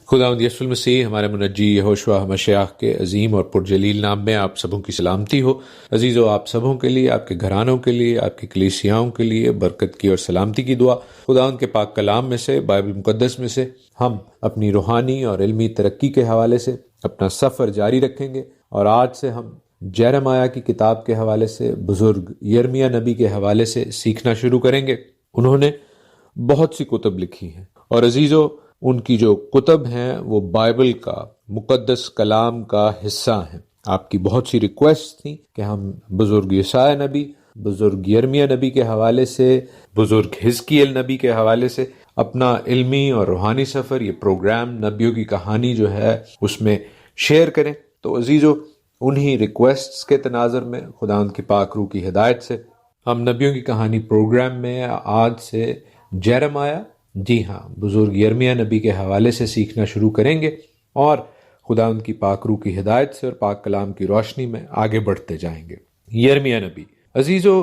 خداوند یسوع المسیح ہمارے منجی یہوشوا مشیاہ کے عظیم اور پرجلیل نام میں آپ سبوں کی سلامتی ہو۔ عزیزو، آپ سبوں کے لیے، آپ کے گھرانوں کے لیے، آپ کی کلیسیاؤں کے لیے برکت کی اور سلامتی کی دعا خداوند کے پاک کلام میں سے، بائبل مقدس میں سے ہم اپنی روحانی اور علمی ترقی کے حوالے سے اپنا سفر جاری رکھیں گے، اور آج سے ہم جیرمیہ کی کتاب کے حوالے سے، بزرگ یرمیہ نبی کے حوالے سے سیکھنا شروع کریں گے۔ انہوں نے بہت سی کتب لکھی ہیں، اور عزیزو، ان کی جو کتب ہیں وہ بائبل کا مقدس کلام کا حصہ ہیں۔ آپ کی بہت سی ریکویسٹ تھیں کہ ہم بزرگ یسایہ نبی، بزرگ یرمیہ نبی کے حوالے سے، بزرگ حزقیل نبی کے حوالے سے اپنا علمی اور روحانی سفر، یہ پروگرام نبیوں کی کہانی جو ہے اس میں شیئر کریں۔ تو عزیزو، انہی ریکویسٹس کے تناظر میں خداوند کی پاک روح کی ہدایت سے ہم نبیوں کی کہانی پروگرام میں آج سے جیرمیہ، جی ہاں، بزرگ یرمیہ نبی کے حوالے سے سیکھنا شروع کریں گے، اور خداوند کی پاک روح کی ہدایت سے اور پاک کلام کی روشنی میں آگے بڑھتے جائیں گے۔ یرمیہ نبی، عزیزو،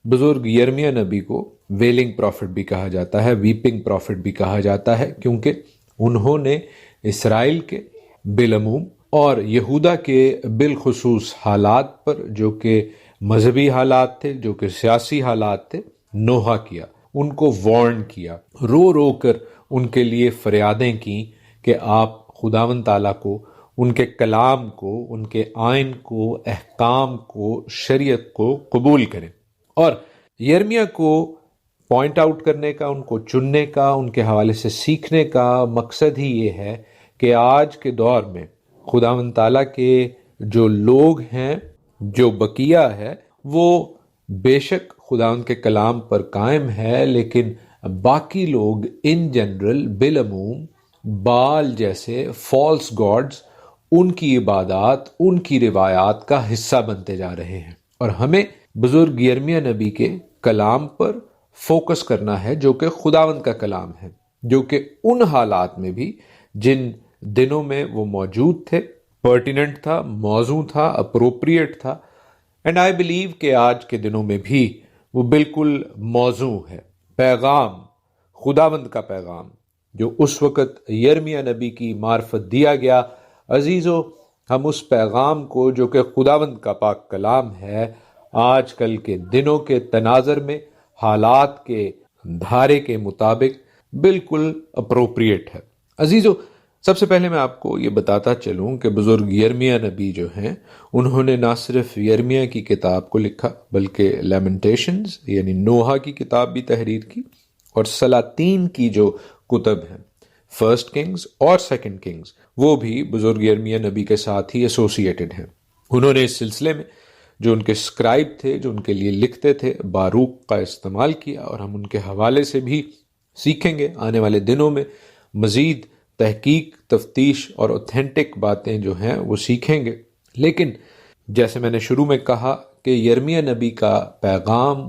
بزرگ یرمیہ نبی کو ویلنگ پروفٹ بھی کہا جاتا ہے، ویپنگ پروفٹ بھی کہا جاتا ہے، کیونکہ انہوں نے اسرائیل کے بالعموم اور یہودا کے بالخصوص حالات پر، جو کہ مذہبی حالات تھے، جو کہ سیاسی حالات تھے، نوحہ کیا، ان کو وارن کیا، رو رو کر ان کے لیے فریادیں کیں کہ آپ خداوند تعالیٰ کو، ان کے کلام کو، ان کے آئین کو، احکام کو، شریعت کو قبول کریں۔ اور یرمیہ کو پوائنٹ آؤٹ کرنے کا، ان کو چننے کا، ان کے حوالے سے سیکھنے کا مقصد ہی یہ ہے کہ آج کے دور میں خداوند تعالیٰ کے جو لوگ ہیں، جو بقیہ ہے، وہ بے شک خداوند کے کلام پر قائم ہے، لیکن باقی لوگ ان جنرل بالعموم بال جیسے فالس گاڈز، ان کی عبادات، ان کی روایات کا حصہ بنتے جا رہے ہیں۔ اور ہمیں بزرگ یرمیہ نبی کے کلام پر فوکس کرنا ہے، جو کہ خداوند کا کلام ہے، جو کہ ان حالات میں بھی جن دنوں میں وہ موجود تھے، پرٹیننٹ تھا، موزوں تھا، اپروپریٹ تھا، اینڈ آئی بلیو کہ آج کے دنوں میں بھی وہ بالکل موزوں ہے۔ پیغام، خداوند کا پیغام جو اس وقت یرمیہ نبی کی معرفت دیا گیا، عزیزو، ہم اس پیغام کو جو کہ خداوند کا پاک کلام ہے، آج کل کے دنوں کے تناظر میں، حالات کے دھارے کے مطابق بالکل اپروپریٹ ہے۔ عزیزو، سب سے پہلے میں آپ کو یہ بتاتا چلوں کہ بزرگ یرمیہ نبی جو ہیں، انہوں نے نہ صرف یرمیہ کی کتاب کو لکھا، بلکہ لیمنٹیشنز یعنی نوحہ کی کتاب بھی تحریر کی، اور سلاطین کی جو کتب ہیں، فرسٹ کنگز اور سیکنڈ کنگز، وہ بھی بزرگ یرمیہ نبی کے ساتھ ہی ایسوسیٹڈ ہیں۔ انہوں نے اس سلسلے میں جو ان کے اسکرائب تھے، جو ان کے لیے لکھتے تھے، باروک کا استعمال کیا، اور ہم ان کے حوالے سے بھی سیکھیں گے آنے والے دنوں میں۔ مزید تحقیق، تفتیش اور اوتھینٹک باتیں جو ہیں وہ سیکھیں گے۔ لیکن جیسے میں نے شروع میں کہا کہ یرمیہ نبی کا پیغام،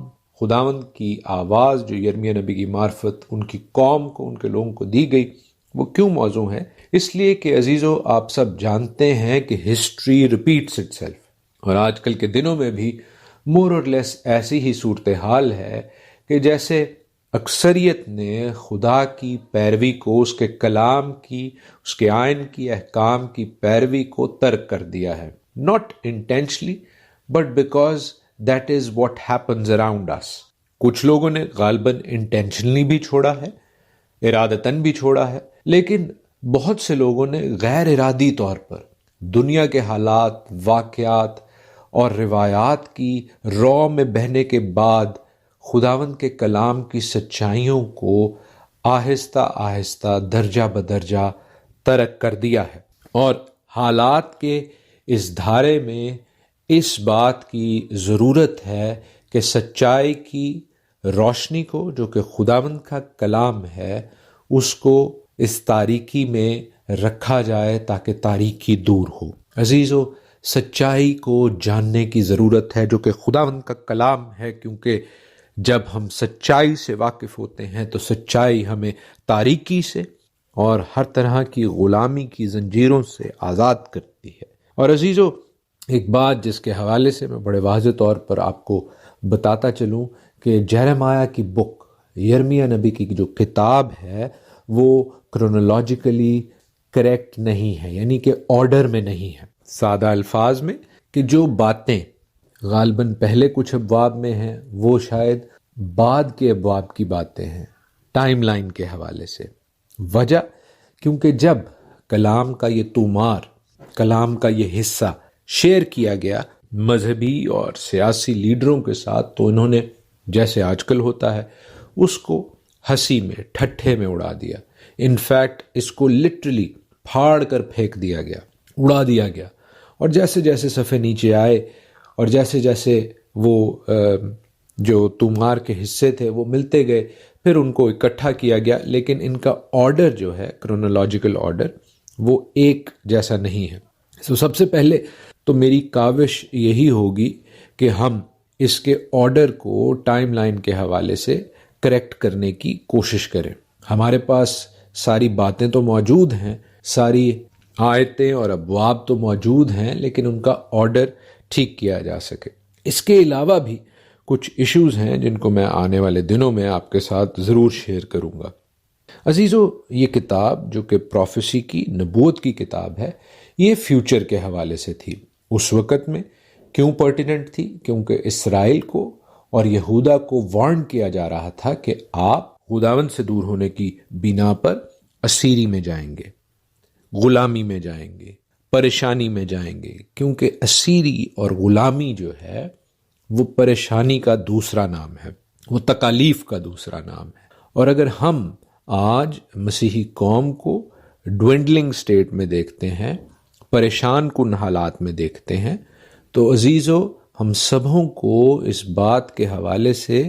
خداوند کی آواز جو یرمیہ نبی کی معرفت ان کی قوم کو، ان کے لوگوں کو دی گئی، وہ کیوں موزوں ہے؟ اس لیے کہ عزیزو، آپ سب جانتے ہیں کہ ہسٹری ریپیٹس اٹ سیلف، اور آج کل کے دنوں میں بھی مور اور لیس ایسی ہی صورتحال ہے کہ جیسے اکثریت نے خدا کی پیروی کو، اس کے کلام کی، اس کے آئین کی، احکام کی پیروی کو ترک کر دیا ہے، not intentionally but because that is what happens around us۔ کچھ لوگوں نے غالباً انٹینشنلی بھی چھوڑا ہے، ارادتاً بھی چھوڑا ہے، لیکن بہت سے لوگوں نے غیر ارادی طور پر دنیا کے حالات، واقعات اور روایات کی رو میں بہنے کے بعد خداوند کے کلام کی سچائیوں کو آہستہ آہستہ، درجہ بدرجہ ترک کر دیا ہے۔ اور حالات کے اس دھارے میں اس بات کی ضرورت ہے کہ سچائی کی روشنی کو، جو کہ خداوند کا کلام ہے، اس کو اس تاریکی میں رکھا جائے تاکہ تاریکی دور ہو۔ عزیزو، سچائی کو جاننے کی ضرورت ہے جو کہ خداوند کا کلام ہے، کیونکہ جب ہم سچائی سے واقف ہوتے ہیں تو سچائی ہمیں تاریکی سے اور ہر طرح کی غلامی کی زنجیروں سے آزاد کرتی ہے۔ اور عزیزو، ایک بات جس کے حوالے سے میں بڑے واضح طور پر آپ کو بتاتا چلوں کہ جیرمیہ کی بک، یرمیہ نبی کی جو کتاب ہے، وہ کرونالوجیکلی کریکٹ نہیں ہے، یعنی کہ آرڈر میں نہیں ہے۔ سادہ الفاظ میں کہ جو باتیں غالباً پہلے کچھ ابواب میں ہیں وہ شاید بعد کے ابواب کی باتیں ہیں ٹائم لائن کے حوالے سے۔ وجہ کیونکہ جب کلام کا یہ تومار، کلام کا یہ حصہ شیئر کیا گیا مذہبی اور سیاسی لیڈروں کے ساتھ، تو انہوں نے جیسے آج کل ہوتا ہے اس کو ہنسی میں، ٹھٹھے میں اڑا دیا۔ انفیکٹ اس کو لٹرلی پھاڑ کر پھینک دیا گیا، اڑا دیا گیا، اور جیسے جیسے صفحے نیچے آئے اور جیسے جیسے وہ جو تومار کے حصے تھے وہ ملتے گئے، پھر ان کو اکٹھا کیا گیا، لیکن ان کا آرڈر جو ہے، کرونالوجیکل آرڈر، وہ ایک جیسا نہیں ہے۔ سب سے پہلے تو میری کاوش یہی ہوگی کہ ہم اس کے آرڈر کو ٹائم لائن کے حوالے سے کریکٹ کرنے کی کوشش کریں۔ ہمارے پاس ساری باتیں تو موجود ہیں، ساری آیتیں اور ابواب تو موجود ہیں، لیکن ان کا آرڈر ٹھیک کیا جا سکے۔ اس کے علاوہ بھی کچھ ایشوز ہیں جن کو میں آنے والے دنوں میں آپ کے ساتھ ضرور شیئر کروں گا۔ عزیزو، یہ کتاب جو کہ پروفیسی کی، نبوت کی کتاب ہے، یہ فیوچر کے حوالے سے تھی۔ اس وقت میں کیوں پرٹیننٹ تھی؟ کیونکہ اسرائیل کو اور یہودا کو وارن کیا جا رہا تھا کہ آپ خداوند سے دور ہونے کی بنا پر اسیری میں جائیں گے، غلامی میں جائیں گے، پریشانی میں جائیں گے، کیونکہ اسیری اور غلامی جو ہے وہ پریشانی کا دوسرا نام ہے، وہ تکالیف کا دوسرا نام ہے۔ اور اگر ہم آج مسیحی قوم کو ڈوینڈلنگ سٹیٹ میں دیکھتے ہیں، پریشان کن حالات میں دیکھتے ہیں، تو عزیزو، ہم سبوں کو اس بات کے حوالے سے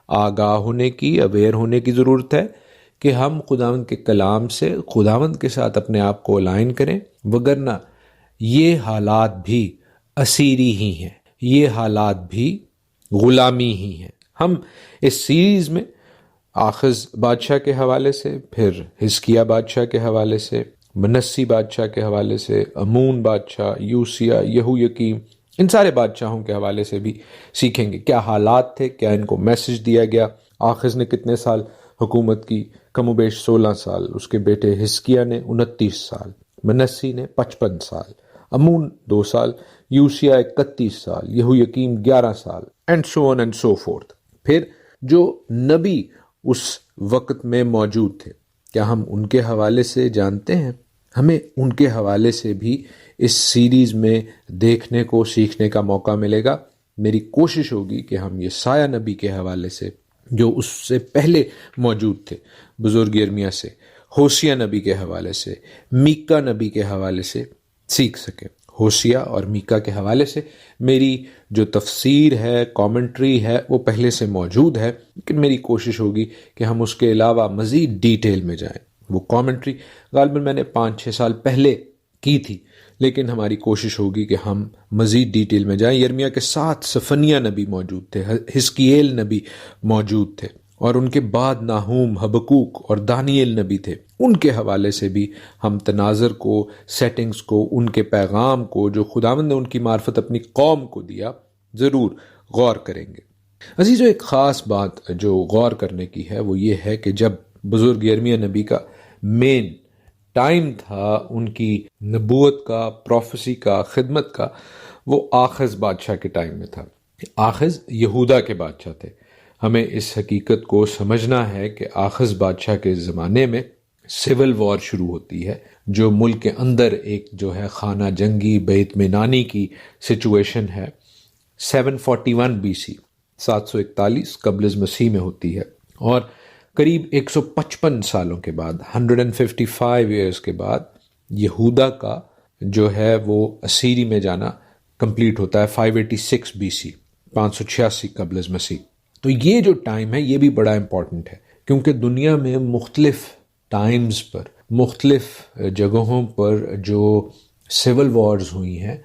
آگاہ ہونے کی، اویئر ہونے کی ضرورت ہے کہ ہم خداوند کے کلام سے، خداوند کے ساتھ اپنے آپ کو الائن کریں، وگرنہ یہ حالات بھی اسیری ہی ہیں، یہ حالات بھی غلامی ہی ہیں۔ ہم اس سیریز میں آخز بادشاہ کے حوالے سے، پھر حزقیہ بادشاہ کے حوالے سے، منسی بادشاہ کے حوالے سے، امون بادشاہ، یوسیہ، یہویکیم، ان سارے بادشاہوں کے حوالے سے بھی سیکھیں گے کیا حالات تھے، کیا ان کو میسج دیا گیا۔ آخز نے کتنے سال حکومت کی؟ کم و بیش 16 سال۔ اس کے بیٹے حزقیہ نے 29 سال، منسی نے 55 سال، امون 2 سال، یوسیہ 31 سال، یہویکیم 11 سال، and so on and so forth. پھر جو نبی اس وقت میں موجود تھے، کیا ہم ان کے حوالے سے جانتے ہیں؟ ہمیں ان کے حوالے سے بھی اس سیریز میں دیکھنے کو، سیکھنے کا موقع ملے گا۔ میری کوشش ہوگی کہ ہم یہ سایہ نبی کے حوالے سے، جو اس سے پہلے موجود تھے، بزرگ یرمیہ سے، ہوشیہ نبی کے حوالے سے، میکا نبی کے حوالے سے سیکھ سکیں۔ ہوشیہ اور میکا کے حوالے سے میری جو تفسیر ہے، کامنٹری ہے، وہ پہلے سے موجود ہے، لیکن میری کوشش ہوگی کہ ہم اس کے علاوہ مزید ڈیٹیل میں جائیں۔ وہ کامنٹری غالباً میں نے 5-6 سال پہلے کی تھی، لیکن ہماری کوشش ہوگی کہ ہم مزید ڈیٹیل میں جائیں۔ یرمیہ کے ساتھ صفنیہ نبی موجود تھے، حزقییل نبی موجود تھے، اور ان کے بعد ناہوم، حبقوق اور دانییل نبی تھے۔ ان کے حوالے سے بھی ہم تناظر کو، سیٹنگز کو، ان کے پیغام کو جو خداوند نے ان کی معرفت اپنی قوم کو دیا، ضرور غور کریں گے۔ عزیزو، ایک خاص بات جو غور کرنے کی ہے وہ یہ ہے کہ جب بزرگ یرمیہ نبی کا مین ٹائم تھا، ان کی نبوت کا، پروفیسی کا، خدمت کا، وہ آخز بادشاہ کے ٹائم میں تھا۔ آخز یہودا کے بادشاہ تھے۔ ہمیں اس حقیقت کو سمجھنا ہے کہ آخز بادشاہ کے زمانے میں سول وار شروع ہوتی ہے، جو ملک کے اندر ایک جو ہے خانہ جنگی، بے اطمینانی کی سچویشن ہے، 741 BC، 741 قبل از مسیح میں ہوتی ہے، اور قریب 155 سالوں کے بعد، 155 ایئرز کے بعد، یہودا کا جو ہے وہ اسیری میں جانا کمپلیٹ ہوتا ہے، 586 BC، 586 قبل از مسیح۔ تو یہ جو ٹائم ہے یہ بھی بڑا امپورٹنٹ ہے، کیونکہ دنیا میں مختلف ٹائمز پر، مختلف جگہوں پر جو سول وارز ہوئی ہیں،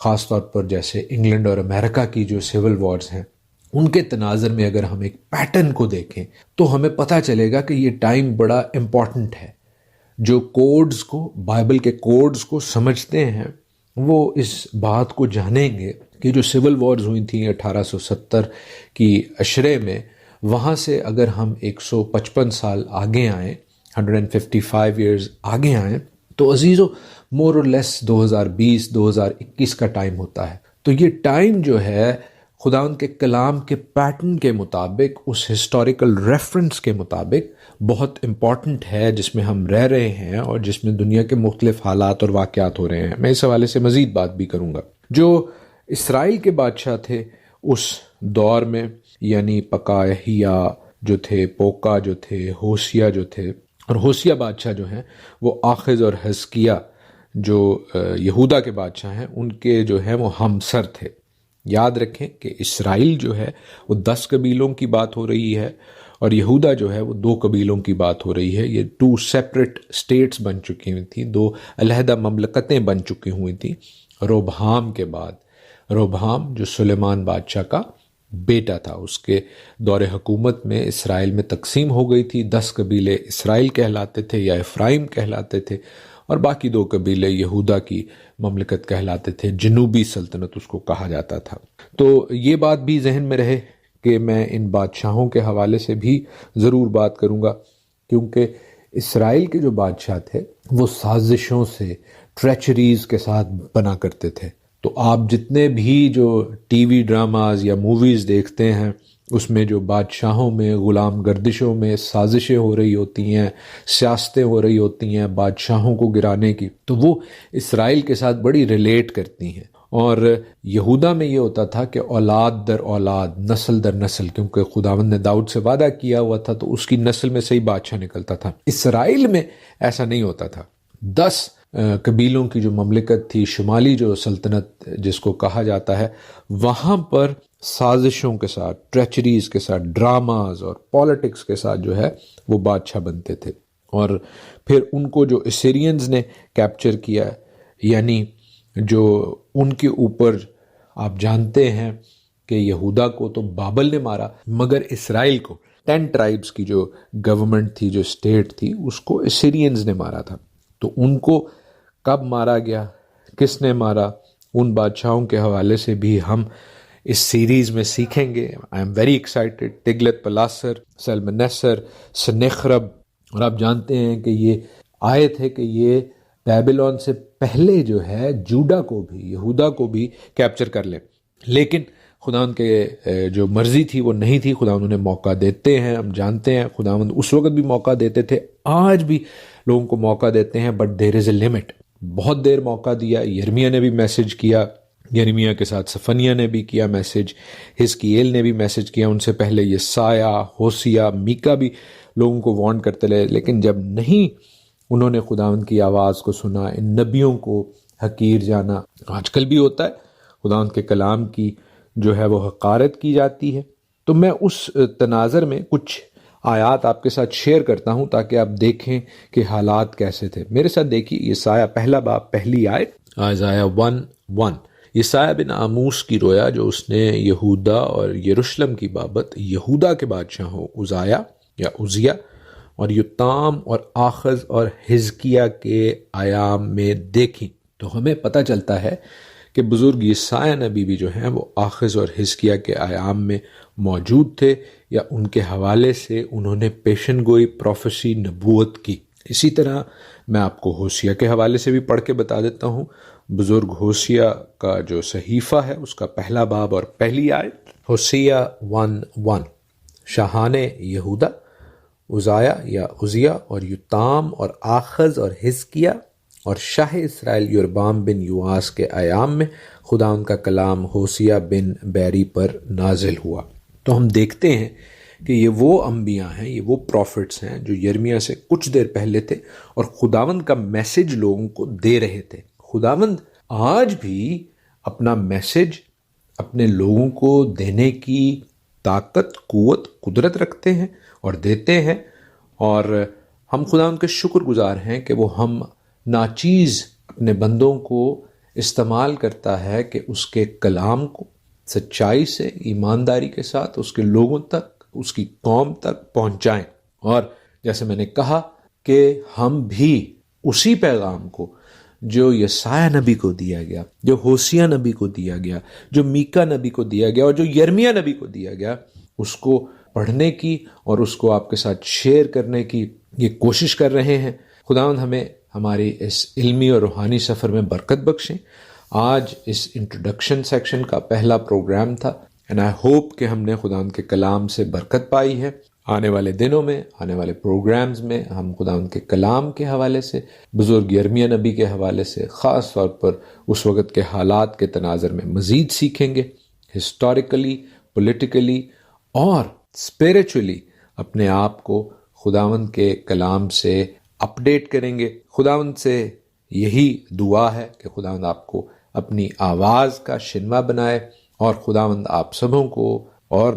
خاص طور پر جیسے انگلینڈ اور امریکہ کی جو سول وارز ہیں، ان کے تناظر میں اگر ہم ایک پیٹرن کو دیکھیں تو ہمیں پتہ چلے گا کہ یہ ٹائم بڑا امپورٹنٹ ہے۔ جو کوڈز کو، بائبل کے کوڈز کو سمجھتے ہیں، وہ اس بات کو جانیں گے کہ جو سول وارز ہوئی تھیں 1870 کی عشرے میں، وہاں سے اگر ہم 155 سال آگے آئیں، 155 ایئرز آگے آئیں، تو عزیزو مور اور لیس 2020-2021 کا ٹائم ہوتا ہے. تو یہ ٹائم جو ہے خداوند کے کلام کے پیٹرن کے مطابق، اس ہسٹوریکل ریفرنس کے مطابق بہت امپورٹنٹ ہے جس میں ہم رہ رہے ہیں اور جس میں دنیا کے مختلف حالات اور واقعات ہو رہے ہیں. میں اس حوالے سے مزید بات بھی کروں گا. جو اسرائیل کے بادشاہ تھے اس دور میں، یعنی پکاہیا جو تھے، پوکا جو تھے، ہوشیا جو تھے، اور ہوشیا بادشاہ جو ہیں وہ آخز اور حزقیہ جو یہودا کے بادشاہ ہیں ان کے جو ہیں وہ ہمسر تھے. یاد رکھیں کہ اسرائیل جو ہے وہ 10 قبیلوں کی بات ہو رہی ہے اور یہودا جو ہے وہ 2 قبیلوں کی بات ہو رہی ہے. یہ 2 سیپریٹ اسٹیٹس بن چکی ہوئی تھیں، 2 علیحدہ مملکتیں بن چکی ہوئی تھیں روبہام کے بعد. روبہام جو سلیمان بادشاہ کا بیٹا تھا، اس کے دور حکومت میں اسرائیل میں تقسیم ہو گئی تھی. 10 قبیلے اسرائیل کہلاتے تھے یا افرایم کہلاتے تھے، اور باقی 2 قبیلے یہودا کی مملکت کہلاتے تھے. جنوبی سلطنت اس کو کہا جاتا تھا. تو یہ بات بھی ذہن میں رہے کہ میں ان بادشاہوں کے حوالے سے بھی ضرور بات کروں گا، کیونکہ اسرائیل کے جو بادشاہ تھے وہ سازشوں سے، ٹریچریز کے ساتھ بنا کرتے تھے. تو آپ جتنے بھی جو ٹی وی ڈراماز یا موویز دیکھتے ہیں اس میں جو بادشاہوں میں، غلام گردشوں میں سازشیں ہو رہی ہوتی ہیں، سیاستیں ہو رہی ہوتی ہیں بادشاہوں کو گرانے کی، تو وہ اسرائیل کے ساتھ بڑی ریلیٹ کرتی ہیں. اور یہودا میں یہ ہوتا تھا کہ اولاد در اولاد، نسل در نسل، کیونکہ خداوند نے داؤد سے وعدہ کیا ہوا تھا تو اس کی نسل میں سے ہی بادشاہ نکلتا تھا. اسرائیل میں ایسا نہیں ہوتا تھا. 10 قبیلوں کی جو مملکت تھی، شمالی جو سلطنت جس کو کہا جاتا ہے، وہاں پر سازشوں کے ساتھ، ٹریچریز کے ساتھ، ڈراماز اور پالیٹکس کے ساتھ جو ہے وہ بادشاہ بنتے تھے. اور پھر ان کو جو اسیرینز نے کیپچر کیا، یعنی جو ان کے اوپر آپ جانتے ہیں کہ یہودا کو تو بابل نے مارا، مگر اسرائیل کو 10 ٹرائبز کی جو گورنمنٹ تھی، جو اسٹیٹ تھی، اس کو اسیرینز نے مارا تھا. تو ان کو کب مارا گیا، کس نے مارا، ان بادشاہوں کے حوالے سے بھی ہم اس سیریز میں سیکھیں گے. I am very excited. Tiglath Pileser, Shalmaneser, Sennacherib. اور آپ جانتے ہیں کہ یہ آئے تھے کہ یہ بیبلون سے پہلے جو ہے جوڈا کو بھی، یہودا کو بھی کیپچر کر لیں، لیکن خداوند کے جو مرضی تھی وہ نہیں تھی. خداوند انہیں موقع دیتے ہیں، ہم جانتے ہیں خداوند اس وقت بھی موقع دیتے تھے، آج بھی لوگوں کو موقع دیتے ہیں، but there is a limit. بہت دیر موقع دیا. یرمیہ نے بھی میسج کیا، یرمیہ کے ساتھ صفنیہ نے بھی کیا میسج، حزقییل نے بھی میسج کیا، ان سے پہلے یسایہ، ہوسیہ، میکا بھی لوگوں کو وارن کرتے رہے. لیکن جب نہیں انہوں نے خداوند کی آواز کو سنا، ان نبیوں کو حقیر جانا، آج کل بھی ہوتا ہے، خداوند کے کلام کی جو ہے وہ حقارت کی جاتی ہے. تو میں اس تناظر میں کچھ آیات آپ کے ساتھ شیئر کرتا ہوں تاکہ آپ دیکھیں کہ حالات کیسے تھے. میرے ساتھ دیکھیے یسایہ پہلا باب پہلی آیت، آیزایہ 1:1. یسایہ بن آموس کی رویا جو اس نے یہودا اور یروشلم کی بابت یہودا کے بادشاہوں عزیہ یا عزیہ اور یوتام اور آخز اور حزقیہ کے ایام میں دیکھی. تو ہمیں پتہ چلتا ہے کہ بزرگ یسایہ نبی بھی جو ہیں وہ آخز اور حزقیہ کے ایام میں موجود تھے، یا ان کے حوالے سے انہوں نے پیشن گوئی، پروفیسی، نبوت کی. اسی طرح میں آپ کو ہوشیہ کے حوالے سے بھی پڑھ کے بتا دیتا ہوں. بزرگ ہوشیہ کا جو صحیفہ ہے اس کا پہلا باب اور پہلی آیت، ہوشیہ 1:1. شاہان یہودا، عزیہ یا عزیہ اور یوتام اور آخز اور حزقیہ اور شاہ اسرائیل یربام بن یواس کے ایام میں خدا ان کا کلام ہوشیہ بن بیری پر نازل ہوا. تو ہم دیکھتے ہیں کہ یہ وہ انبیاء ہیں، یہ وہ پروفٹس ہیں جو یرمیہ سے کچھ دیر پہلے تھے اور خداوند کا میسج لوگوں کو دے رہے تھے. خداوند آج بھی اپنا میسج اپنے لوگوں کو دینے کی طاقت، قوت، قدرت رکھتے ہیں اور دیتے ہیں، اور ہم خداوند کے شکر گزار ہیں کہ وہ ہم ناچیز اپنے بندوں کو استعمال کرتا ہے کہ اس کے کلام کو سچائی سے، ایمانداری کے ساتھ اس کے لوگوں تک، اس کی قوم تک پہنچائیں. اور جیسے میں نے کہا کہ ہم بھی اسی پیغام کو جو یسایہ نبی کو دیا گیا، جو ہوشیہ نبی کو دیا گیا، جو میکا نبی کو دیا گیا اور جو یرمیہ نبی کو دیا گیا، اس کو پڑھنے کی اور اس کو آپ کے ساتھ شیئر کرنے کی یہ کوشش کر رہے ہیں. خداوند ہمیں ہماری اس علمی اور روحانی سفر میں برکت بخشیں۔ آج اس انٹروڈکشن سیکشن کا پہلا پروگرام تھا، اینڈ آئی ہوپ کہ ہم نے خداوند کے کلام سے برکت پائی ہے۔ آنے والے دنوں میں، آنے والے پروگرامز میں ہم خداوند کے کلام کے حوالے سے، بزرگ یرمیہ نبی کے حوالے سے، خاص طور پر اس وقت کے حالات کے تناظر میں مزید سیکھیں گے۔ ہسٹوریکلی، پولیٹیکلی اور اسپریچولی اپنے آپ کو خداوند کے کلام سے اپڈیٹ کریں گے۔ خداوند سے یہی دعا ہے کہ خداوند آپ کو اپنی آواز کا شنوا بنائے، اور خداوند آپ سبوں کو اور